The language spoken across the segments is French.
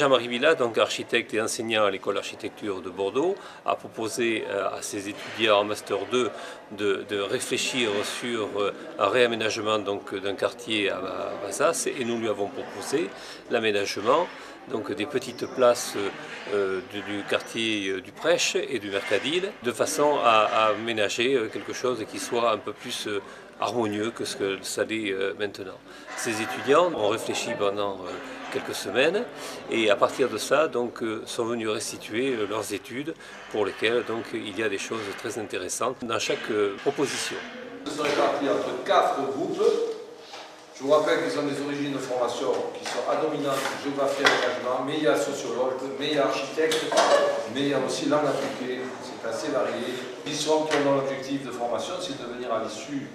Jean-Marie Villa, donc architecte et enseignant à l'école d'architecture de Bordeaux, a proposé à ses étudiants en Master 2 de réfléchir sur un réaménagement d'un quartier à Bazas, et nous lui avons proposé l'aménagement des petites places du quartier du Prêche et du Mercadil, de façon à aménager quelque chose qui soit un peu plus harmonieux que ce que ça l'est maintenant. Ces étudiants ont réfléchi pendant quelques semaines et à partir de ça sont venus restituer leurs études pour lesquelles il y a des choses très intéressantes dans chaque proposition. Ils sont répartis entre 4 groupes. Je vous rappelle qu'ils ont des origines de formation qui sont à dominante géographie et aménagement, mais il y a sociologue, mais il y a architecte, mais il y a aussi langue appliquée, c'est assez varié. Ils sont qui ont dans l'objectif de formation, c'est de devenir à l'issue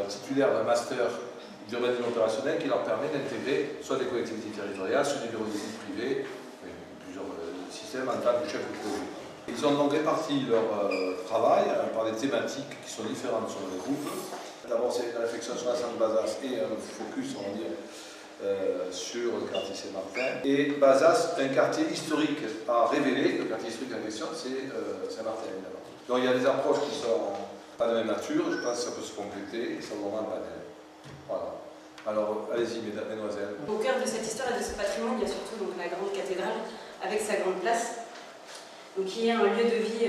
titulaire d'un master d'urbanisme opérationnel qui leur permet d'intégrer soit des collectivités territoriales, soit des bureaux d'études privés, plusieurs systèmes en tant que chef de projet. Ils ont donc réparti leur travail par des thématiques qui sont différentes sur les groupes. D'abord, c'est une réflexion sur la centre Bazas et un focus, on va dire, sur le quartier Saint-Martin. Et Bazas, un quartier historique à révéler. Le quartier historique en question, c'est Saint-Martin, évidemment. Donc il y a des approches qui sont pas de même nature, je pense que ça peut se compléter et ça vaut vraiment un panel. Voilà. Alors, allez-y, mesdemoiselles. Au cœur de cette histoire et de ce patrimoine, il y a surtout la grande cathédrale avec sa grande place, qui est un lieu de vie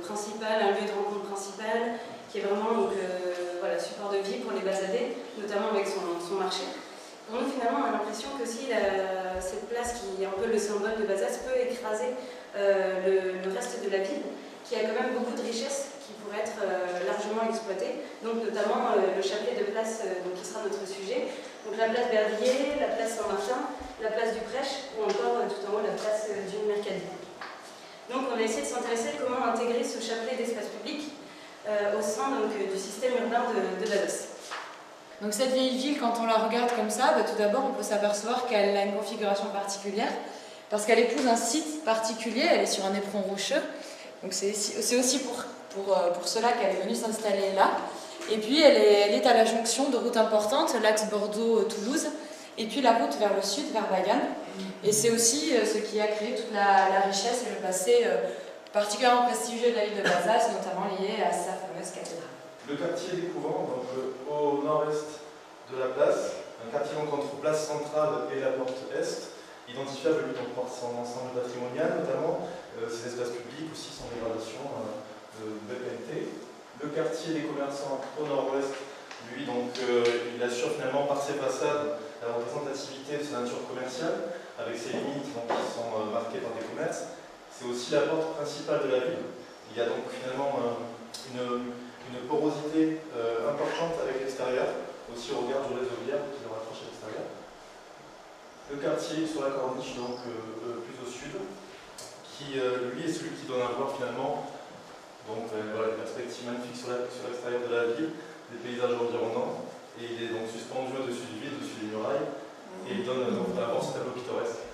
principal, un lieu de rencontre principal, qui est vraiment support de vie pour les Bazadais, notamment avec son marché. Pour nous, finalement, on a l'impression que si cette place qui est un peu le symbole de Bazas peut écraser le reste de la ville, qui a quand même beaucoup de richesses qui pourraient être largement exploitées, donc notamment le chapelet de place qui sera notre sujet, donc la place Berlier, la place Saint-Martin, la place du Prêche ou encore tout en haut la place du Mercadil. Donc on a essayé de s'intéresser à comment intégrer ce chapelet d'espace public au sein du système urbain de Bazas. Donc cette vieille ville, quand on la regarde comme ça, tout d'abord on peut s'apercevoir qu'elle a une configuration particulière parce qu'elle épouse un site particulier, elle est sur un éperon rocheux. Donc c'est aussi pour cela qu'elle est venue s'installer là. Et puis elle est à la jonction de routes importantes, l'axe Bordeaux-Toulouse, et puis la route vers le sud, vers Bayonne. Et c'est aussi ce qui a créé toute la richesse et le passé particulièrement prestigieux de la ville de Bazas, notamment lié à sa fameuse cathédrale. Le quartier des Couvents, donc au nord-est de la place, un quartier entre place centrale et la porte est, identifiable lui par son ensemble patrimonial, notamment ses espaces publics, aussi son dégradation de belle qualité. Le quartier des commerçants au nord-ouest, lui, il assure finalement par ses façades la représentativité de sa nature commerciale, avec ses limites qui sont marquées par des commerces. C'est aussi la porte principale de la ville. Il y a donc finalement une porosité importante avec l'extérieur, aussi au regard du réseau viaire qui le rapproche à l'extérieur. Le quartier sur la corniche, plus au sud, qui lui est celui qui donne à voir finalement les perspectives magnifiques sur l'extérieur de la ville, des paysages environnants, et il est donc suspendu au-dessus du vide, au-dessus des murailles, et il donne vraiment ce tableau pittoresque.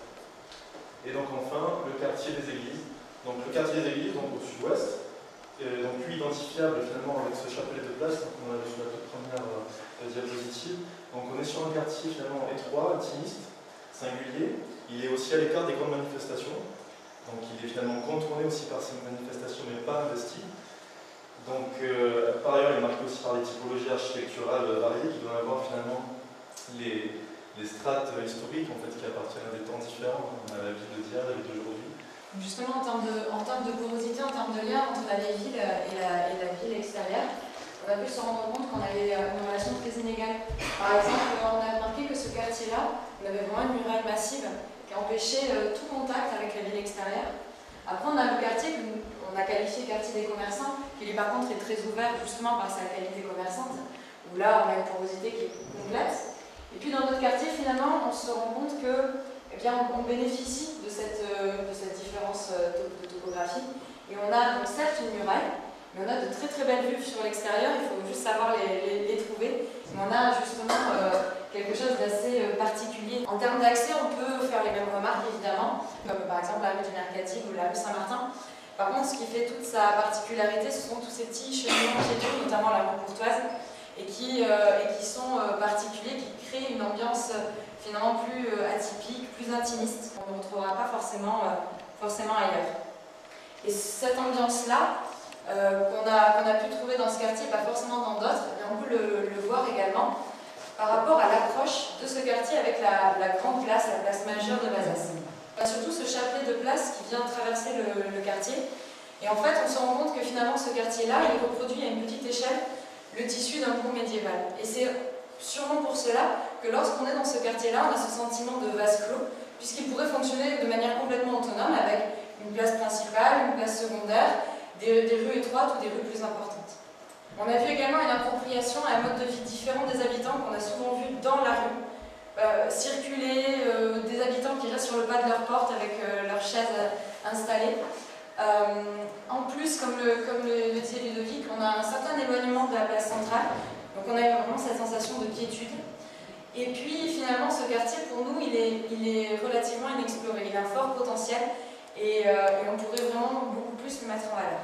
Et donc enfin, le quartier des églises. Donc le quartier des églises, au sud-ouest, lui identifiable finalement avec ce chapelet de place, comme on a vu sur la toute première diapositive. Donc on est sur un quartier finalement étroit, intimiste, singulier. Il est aussi à l'écart des grandes manifestations. Donc il est finalement contourné aussi par ces manifestations, mais pas investi. Donc par ailleurs, il est marqué aussi par des typologies architecturales variées qui donnent à voir finalement les strates historiques qui appartiennent à des temps différents, à la ville d'hier, à la ville d'aujourd'hui. Justement, en termes de porosité, en termes de lien entre la vieille ville et la ville extérieure, on a pu se rendre compte qu'on avait une relation très inégale. Par exemple, on a remarqué que ce quartier-là, on avait vraiment une muraille massive qui empêchait tout contact avec la ville extérieure. Après, on a le quartier qu'on a qualifié quartier des commerçants, qui lui par contre est très ouvert justement par sa qualité commerçante, où là, on a une porosité qui est plus complexe. Et puis dans notre quartier, finalement, on se rend compte que on bénéficie de cette différence de topographie. Et on a donc certes une muraille, mais on a de très très belles vues sur l'extérieur, il faut juste savoir les trouver. Mais on a justement quelque chose d'assez particulier. En termes d'accès, on peut faire les mêmes remarques évidemment, comme par exemple la rue du Mercadil ou la rue Saint-Martin. Par contre, ce qui fait toute sa particularité, ce sont tous ces petits cheminements piétons, notamment la rue Courtoise, et qui sont particuliers, qui créent une ambiance finalement plus atypique, plus intimiste. On ne retrouvera pas forcément ailleurs. Et cette ambiance-là, qu'on a pu trouver dans ce quartier, pas forcément dans d'autres, on peut le voir également par rapport à l'approche de ce quartier avec la grande place, la place majeure de Bazas. On a surtout ce chapelet de place qui vient traverser le quartier. Et en fait, on se rend compte que finalement, ce quartier-là, il reproduit à une petite échelle le tissu d'un bourg médiéval. Et c'est sûrement pour cela que lorsqu'on est dans ce quartier-là, on a ce sentiment de vase clos, puisqu'il pourrait fonctionner de manière complètement autonome avec une place principale, une place secondaire, des rues étroites ou des rues plus importantes. On a vu également une appropriation à un mode de vie différent des habitants qu'on a souvent vu dans la rue, circuler, des habitants qui restent sur le pas de leur porte avec leurs chaises installées. En plus, comme le disait Ludovic, on a un certain éloignement de la place centrale, donc on a eu vraiment cette sensation de quiétude. Et puis finalement, ce quartier, pour nous, il est relativement inexploré, il a un fort potentiel et on pourrait vraiment beaucoup plus le mettre en valeur.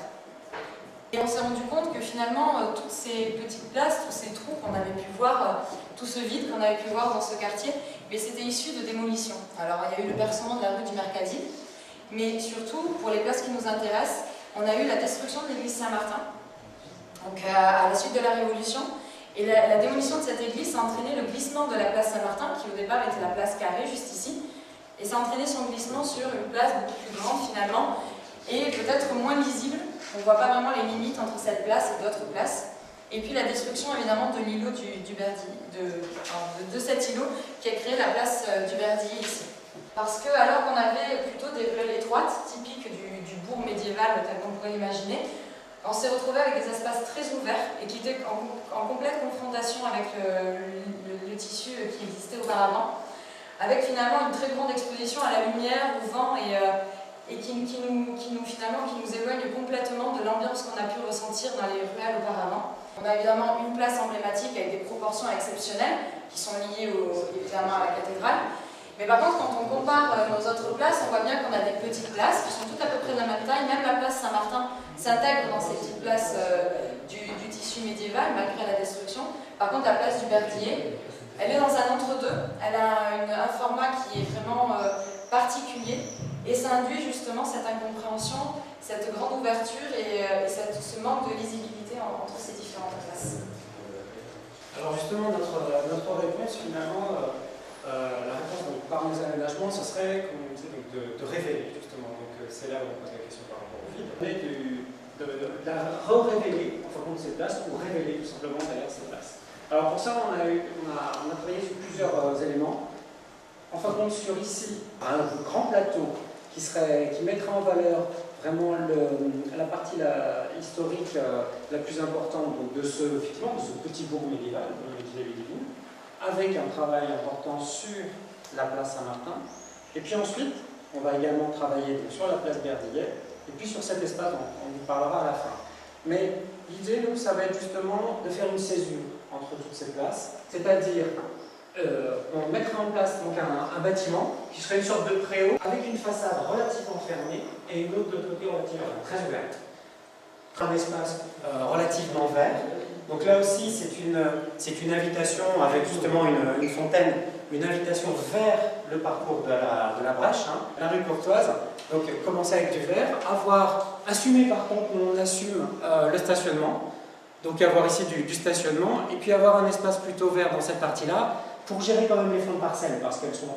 Et on s'est rendu compte que finalement, toutes ces petites places, tous ces trous qu'on avait pu voir, tout ce vide qu'on avait pu voir dans ce quartier, c'était issu de démolition. Alors il y a eu le percement de la rue du Mercadier, mais surtout, pour les places qui nous intéressent, on a eu la destruction de l'église Saint-Martin, donc à la suite de la Révolution. Et la démolition de cette église a entraîné le glissement de la place Saint-Martin, qui au départ était la place carrée, juste ici, et ça a entraîné son glissement sur une place beaucoup plus grande finalement, et peut-être moins lisible. On ne voit pas vraiment les limites entre cette place et d'autres places. Et puis la destruction évidemment de l'îlot du Berdy, de cet îlot qui a créé la place du Berdy ici. Parce que alors qu'on avait plutôt des ruelles étroites, typiques du bourg médiéval tel qu'on pourrait l'imaginer, on s'est retrouvé avec des espaces très ouverts et qui étaient en complète confrontation avec le tissu qui existait auparavant, avec finalement une très grande exposition à la lumière, au vent et qui nous éloigne complètement de l'ambiance qu'on a pu ressentir dans les ruelles auparavant. On a évidemment une place emblématique avec des proportions exceptionnelles qui sont liées évidemment à la cathédrale. Mais par contre, quand on compare nos autres places, on voit bien qu'on a des petites places qui sont toutes à peu près de la même taille. Même la place Saint-Martin s'intègre dans ces petites places du tissu médiéval, malgré la destruction. Par contre, la place du Berdier, elle est dans un entre-deux. Elle a un format qui est vraiment particulier. Et ça induit justement cette incompréhension, cette grande ouverture et ce manque de lisibilité entre ces différentes places. Alors justement, notre réponse finalement, la réponse donc, par nos aménagements, ce serait, comme on disait, donc, de révéler justement. Donc c'est là où on pose la question par rapport au vide. De la re-révéler en fonction de ces places ou révéler tout simplement d'ailleurs ces places. Alors pour ça, on a travaillé sur plusieurs éléments. En fin de compte, sur ici, un grand plateau qui mettrait en valeur vraiment la partie historique la plus importante donc de ce petit bourg médiéval, avec un travail important sur la place Saint-Martin. Et puis ensuite, on va également travailler donc, sur la place Berdillet, et puis sur cet espace, on y parlera à la fin. Mais l'idée, nous, ça va être justement de faire une césure entre toutes ces places, c'est-à-dire on mettra en place donc, un bâtiment qui serait une sorte de préau avec une façade relativement fermée et une autre de côté relativement très ouverte. Un espace relativement vert. Donc là aussi, c'est une invitation avec justement une fontaine, une invitation vers le parcours de la Brèche, la rue Courtoise. Donc commencer avec du vert, assumer par contre, on assume le stationnement. Donc avoir ici du stationnement et puis avoir un espace plutôt vert dans cette partie-là pour gérer quand même les fonds de parcelles parce qu'elles sont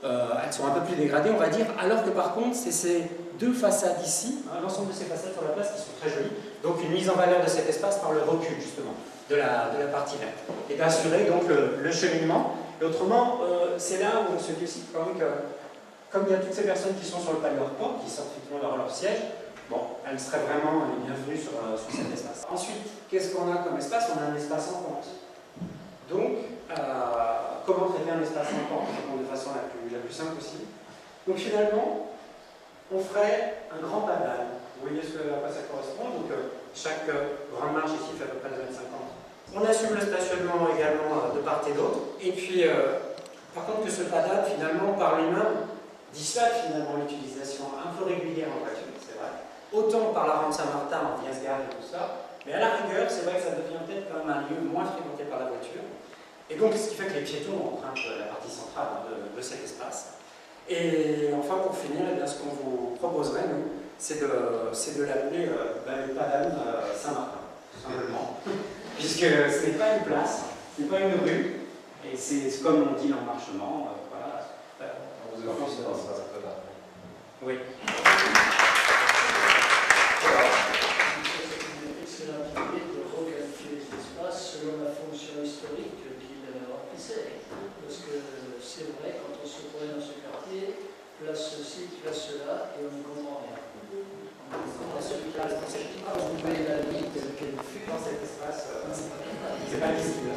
elles sont un peu plus dégradées on va dire, alors que par contre c'est ces deux façades ici, l'ensemble de ces façades sur la place qui sont très jolies, donc une mise en valeur de cet espace par le recul justement de la partie verte et d'assurer donc le cheminement. Et autrement, c'est là où on se dit aussi quand même que comme il y a toutes ces personnes qui sont sur le pas de leur porte, qui sortent effectivement leur siège, bon, elles seraient vraiment bienvenues sur cet espace. Ensuite, qu'est-ce qu'on a comme espace? On a un espace en pente. Donc, comment traiter un espace en pente de façon la plus simple possible? Donc finalement, on ferait un grand padal. Vous voyez à quoi ça correspond? Donc chaque grande marche ici fait à peu près 2,50 m. On assume le stationnement également de part et d'autre. Et puis, par contre, que ce padal, finalement, par lui-même, dissuade finalement l'utilisation un peu régulière en voiture, c'est vrai. Autant par la rampe Saint-Martin, on vient se garer et tout ça, mais à la rigueur, c'est vrai que ça devient peut-être quand même un lieu moins fréquenté par la voiture. Et donc, ce qui fait que les piétons empruntent la partie centrale de cet espace. Et enfin, pour finir, eh bien, ce qu'on vous proposerait, nous, c'est de l'appeler le Padam Saint-Martin, tout simplement. Puisque ce n'est pas une place, ce n'est pas une rue, et c'est comme on dit en marchement, voilà. Vous avez fait ça, Oui. Excellente idée de requalifier les espaces selon la fonction historique qu'ils remplissaient. Parce que c'est vrai, quand on se promène dans ce quartier, place ceci, place cela, et on ne comprend rien. Vous voyez la limite qu'elle fut dans cet espace, c'est pas visible.